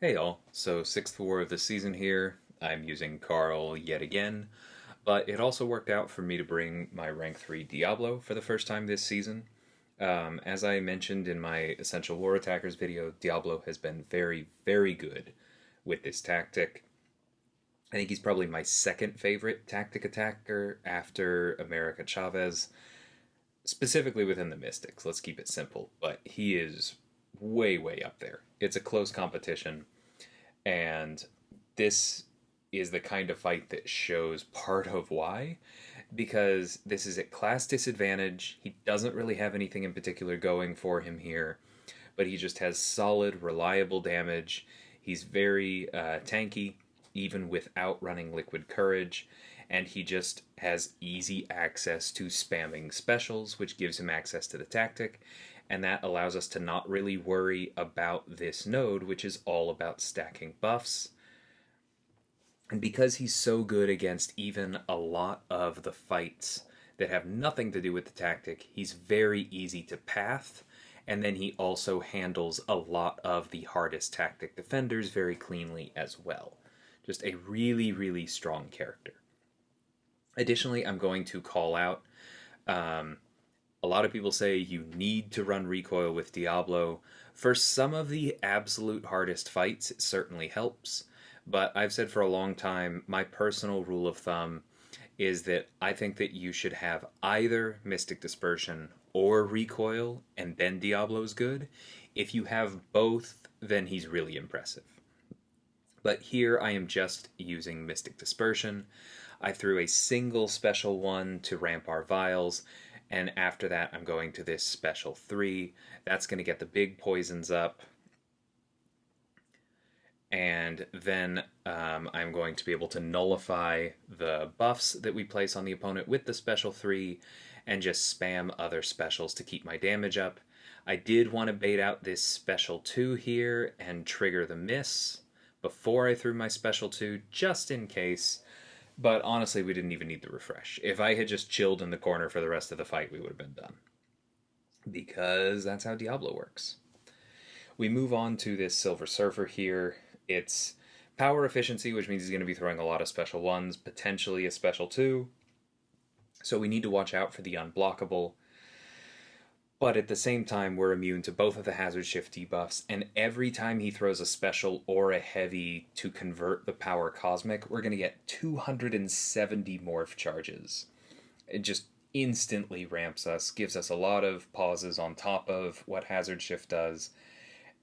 Hey all, so sixth war of the season here. I'm using Carl yet again, but it also worked out for me to bring my rank 3 Diablo for the first time this season. As I mentioned in my Essential War Attackers video, Diablo has been very, very good with this tactic. I think he's probably my second favorite tactic attacker after America Chavez, specifically within the Mystics. Let's keep it simple, but he is way, way up there. It's a close competition. And this is the kind of fight that shows part of why. Because this is at class disadvantage. He doesn't really have anything in particular going for him here, but he just has solid, reliable damage. He's very tanky, even without running Liquid Courage, and he just has easy access to spamming specials, which gives him access to the tactic, and that allows us to not really worry about this node, which is all about stacking buffs. And because he's so good against even a lot of the fights that have nothing to do with the tactic, he's very easy to path. And then he also handles a lot of the hardest tactic defenders very cleanly as well. Just a really, really strong character. Additionally, I'm going to call out um, a lot of people say you need to run recoil with Diablo. For some of the absolute hardest fights, it certainly helps. But I've said for a long time, my personal rule of thumb is that I think that you should have either Mystic Dispersion or recoil, and then Diablo's good. If you have both, then he's really impressive. But here I am just using Mystic Dispersion. I threw a single special one to ramp our vials, and after that I'm going to this special 3. That's going to get the big poisons up, and then I'm going to be able to nullify the buffs that we place on the opponent with the special 3 and just spam other specials to keep my damage up. I did want to bait out this special 2 here and trigger the miss before I threw my special 2, just in case. But honestly, we didn't even need the refresh. If I had just chilled in the corner for the rest of the fight, we would have been done. Because that's how Diablo works. We move on to this Silver Surfer here. It's power efficiency, which means he's going to be throwing a lot of special 1s, potentially a special 2. So we need to watch out for the unblockable. But at the same time, we're immune to both of the hazard shift debuffs, and every time he throws a special or a heavy to convert the power cosmic, we're going to get 270 morph charges. It just instantly ramps us, gives us a lot of pauses on top of what hazard shift does,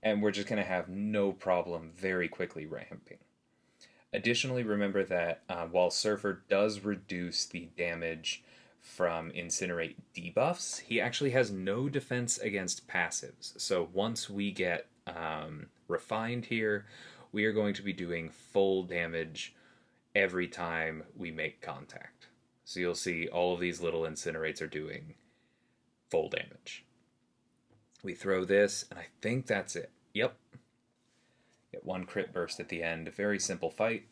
and we're just going to have no problem very quickly ramping. Additionally, remember that while Surfer does reduce the damage from Incinerate debuffs, he actually has no defense against passives. So once we get refined here, we are going to be doing full damage every time we make contact. So you'll see all of these little incinerates are doing full damage. We throw this, and I think that's it. Yep. Get one crit burst at the end. A very simple fight.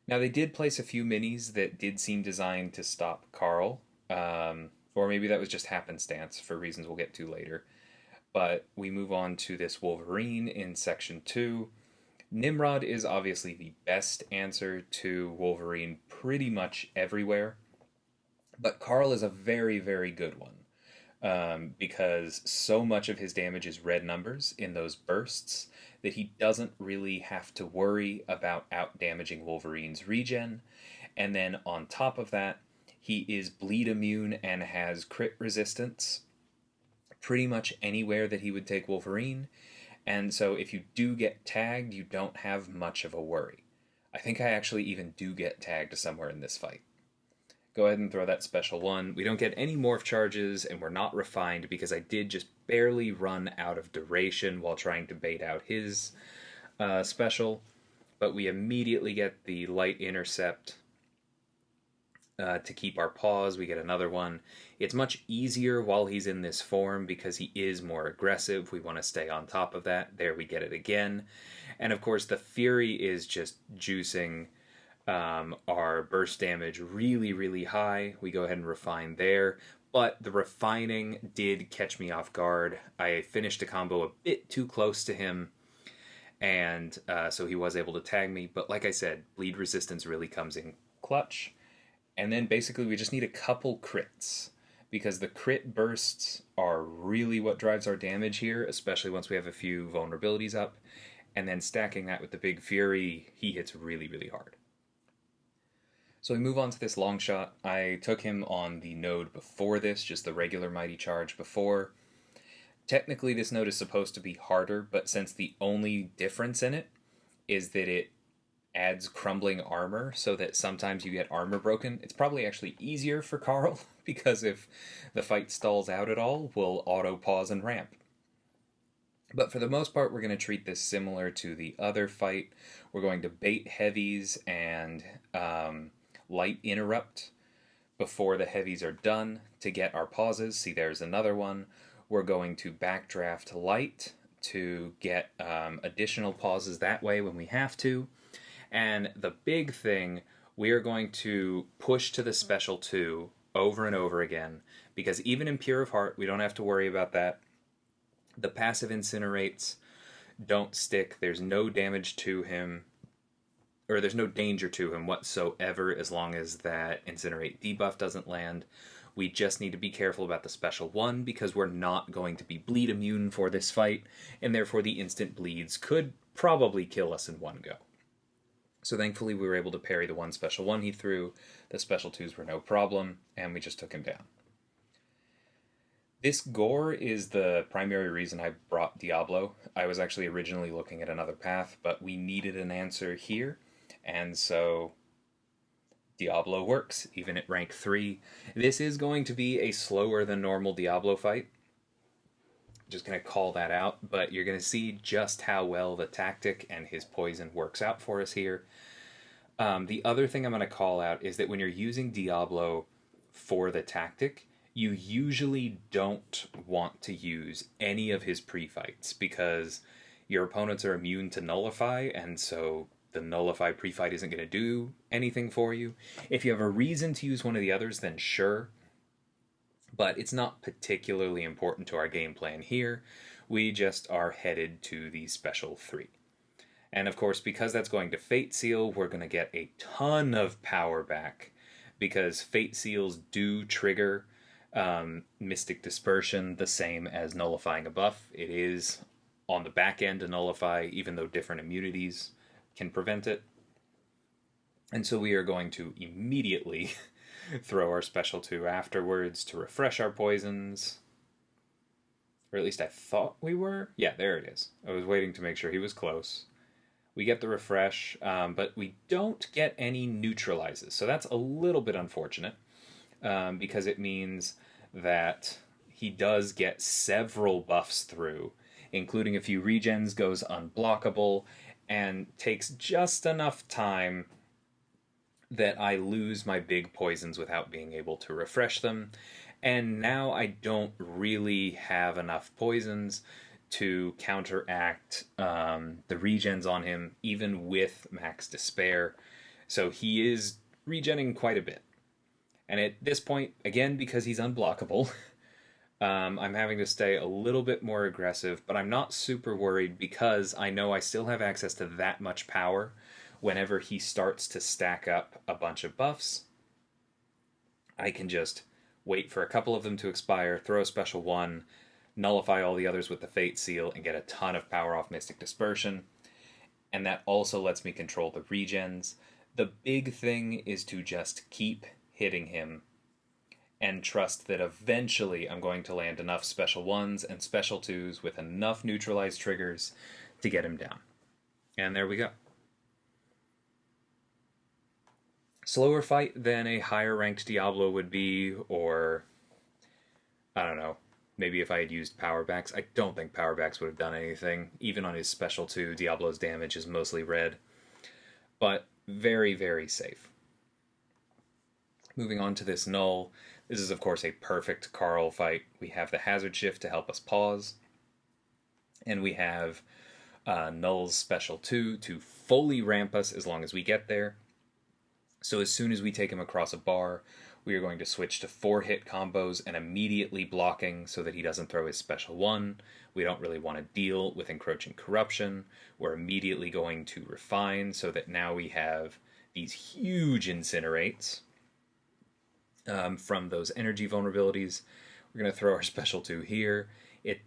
Now, they did place a few minis that did seem designed to stop Carl, or maybe that was just happenstance for reasons we'll get to later. But we move on to this Wolverine in section 2. Nimrod is obviously the best answer to Wolverine pretty much everywhere, but Carl is a very, very good one. Because so much of his damage is red numbers in those bursts that he doesn't really have to worry about out damaging Wolverine's regen. And then on top of that, he is bleed immune and has crit resistance pretty much anywhere that he would take Wolverine. And so if you do get tagged, you don't have much of a worry. I think I actually even do get tagged somewhere in this fight. Go ahead and throw that special 1. We don't get any morph charges, and we're not refined because I did just barely run out of duration while trying to bait out his special. But we immediately get the light intercept to keep our pause. We get another one. It's much easier while he's in this form because he is more aggressive. We want to stay on top of that. There we get it again. And of course, the Fury is just juicing our burst damage really, really high. We go ahead and refine there. But the refining did catch me off guard. I finished a combo a bit too close to him, and so he was able to tag me. But like I said, bleed resistance really comes in clutch. And then basically we just need a couple crits, because the crit bursts are really what drives our damage here, especially once we have a few vulnerabilities up. And then stacking that with the big fury, he hits really, really hard. So we move on to this Longshot. I took him on the node before this, just the regular Mighty Charge before. Technically this node is supposed to be harder, but since the only difference in it is that it adds crumbling armor, so that sometimes you get armor broken, it's probably actually easier for Carl, because if the fight stalls out at all, we'll auto pause and ramp. But for the most part, we're going to treat this similar to the other fight. We're going to bait heavies and light interrupt before the heavies are done to get our pauses. See, there's another one. We're going to backdraft light to get additional pauses that way when we have to. And the big thing, we are going to push to the special 2 over and over again, because even in Pure of Heart, we don't have to worry about that. The passive incinerates don't stick. There's no damage to him, or there's no danger to him whatsoever as long as that incinerate debuff doesn't land. We just need to be careful about the special 1, because we're not going to be bleed immune for this fight, and therefore the instant bleeds could probably kill us in one go. So thankfully we were able to parry the one special 1 he threw. The special 2s were no problem, and we just took him down. This Gorr is the primary reason I brought Diablo. I was actually originally looking at another path, but we needed an answer here, and so Diablo works, even at rank 3. This is going to be a slower than normal Diablo fight. Just going to call that out, but you're going to see just how well the tactic and his poison works out for us here. The other thing I'm going to call out is that when you're using Diablo for the tactic, you usually don't want to use any of his pre-fights, because your opponents are immune to Nullify, and so the Nullify pre-fight isn't going to do anything for you. If you have a reason to use one of the others, then sure, but it's not particularly important to our game plan here. We just are headed to the special 3. And of course, because that's going to Fate Seal, we're going to get a ton of power back, because Fate Seals do trigger Mystic Dispersion the same as nullifying a buff. It is on the back end to nullify, even though different immunities can prevent it. And so we are going to immediately throw our special 2 afterwards to refresh our poisons. Or at least I thought we were. Yeah, there it is. I was waiting to make sure he was close. We get the refresh, but we don't get any neutralizes. So that's a little bit unfortunate, because it means that he does get several buffs through, including a few regens, goes unblockable, and takes just enough time that I lose my big poisons without being able to refresh them. And now I don't really have enough poisons to counteract the regens on him, even with max despair. So he is regenning quite a bit. And at this point, again, because he's unblockable, I'm having to stay a little bit more aggressive, but I'm not super worried, because I know I still have access to that much power whenever he starts to stack up a bunch of buffs. I can just wait for a couple of them to expire, throw a special 1, nullify all the others with the Fate Seal, and get a ton of power off Mystic Dispersion. And that also lets me control the regens. The big thing is to just keep hitting him and trust that eventually I'm going to land enough special 1s and special 2s with enough neutralized triggers to get him down. And there we go. Slower fight than a higher ranked Diablo would be, or I don't know, maybe if I had used power backs. I don't think power backs would have done anything. Even on his special 2, Diablo's damage is mostly red. But very, very safe. Moving on to this Knull. This is, of course, a perfect Carl fight. We have the Hazard Shift to help us pause. And we have Knull's special 2 to fully ramp us as long as we get there. So as soon as we take him across a bar, We are going to switch to 4-hit combos and immediately blocking so that he doesn't throw his special 1. We don't really want to deal with encroaching corruption. We're immediately going to refine so that now we have these huge incinerates from those energy vulnerabilities. We're going to throw our special 2 here. It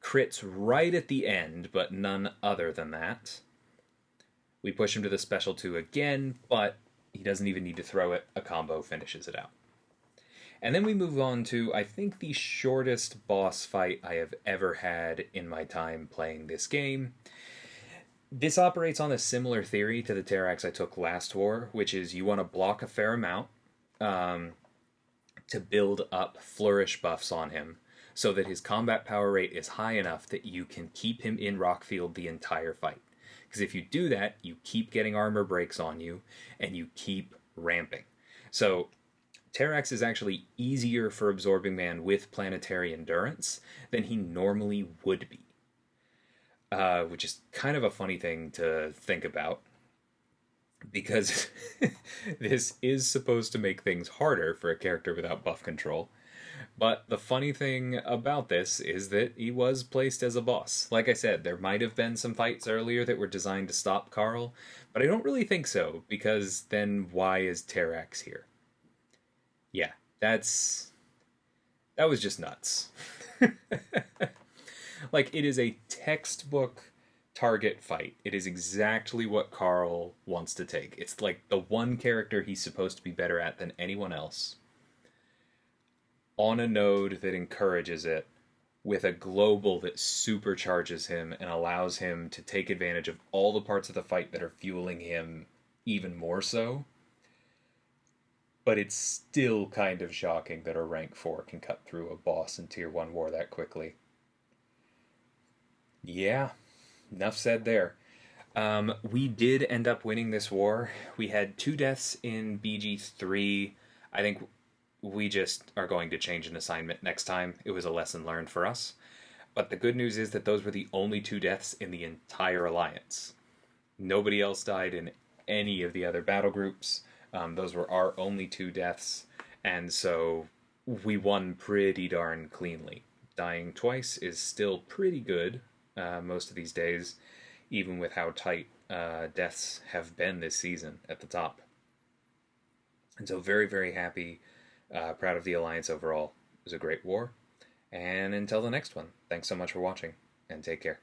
crits right at the end, but none other than that. We push him to the special 2 again, but he doesn't even need to throw it. A combo finishes it out. And then we move on to, I think, the shortest boss fight I have ever had in my time playing this game. This operates on a similar theory to the Terrax I took last war, which is you want to block a fair amount to build up flourish buffs on him so that his combat power rate is high enough that you can keep him in Rockfield the entire fight. Because if you do that, you keep getting armor breaks on you, and you keep ramping. So Terrax is actually easier for Absorbing Man with Planetary Endurance than he normally would be. Which is kind of a funny thing to think about, because this is supposed to make things harder for a character without buff control. But the funny thing about this is that he was placed as a boss. Like I said, there might have been some fights earlier that were designed to stop Carl, but I don't really think so, because then why is Terrax here? Yeah, that was just nuts. Like, it is a textbook target fight. It is exactly what Carl wants to take. It's like the one character he's supposed to be better at than anyone else, on a node that encourages it, with a global that supercharges him and allows him to take advantage of all the parts of the fight that are fueling him even more so. But it's still kind of shocking that a rank 4 can cut through a boss in Tier 1 war that quickly. Yeah, enough said there. We did end up winning this war. We had 2 deaths in BG3. I think we just are going to change an assignment next time. It was a lesson learned for us. But the good news is that those were the only 2 deaths in the entire alliance. Nobody else died in any of the other battle groups. Those were our only 2 deaths, and so we won pretty darn cleanly. Dying twice is still pretty good most of these days, even with how tight deaths have been this season at the top. And so very, very happy, proud of the Alliance overall. It was a great war, and until the next one, thanks so much for watching, and take care.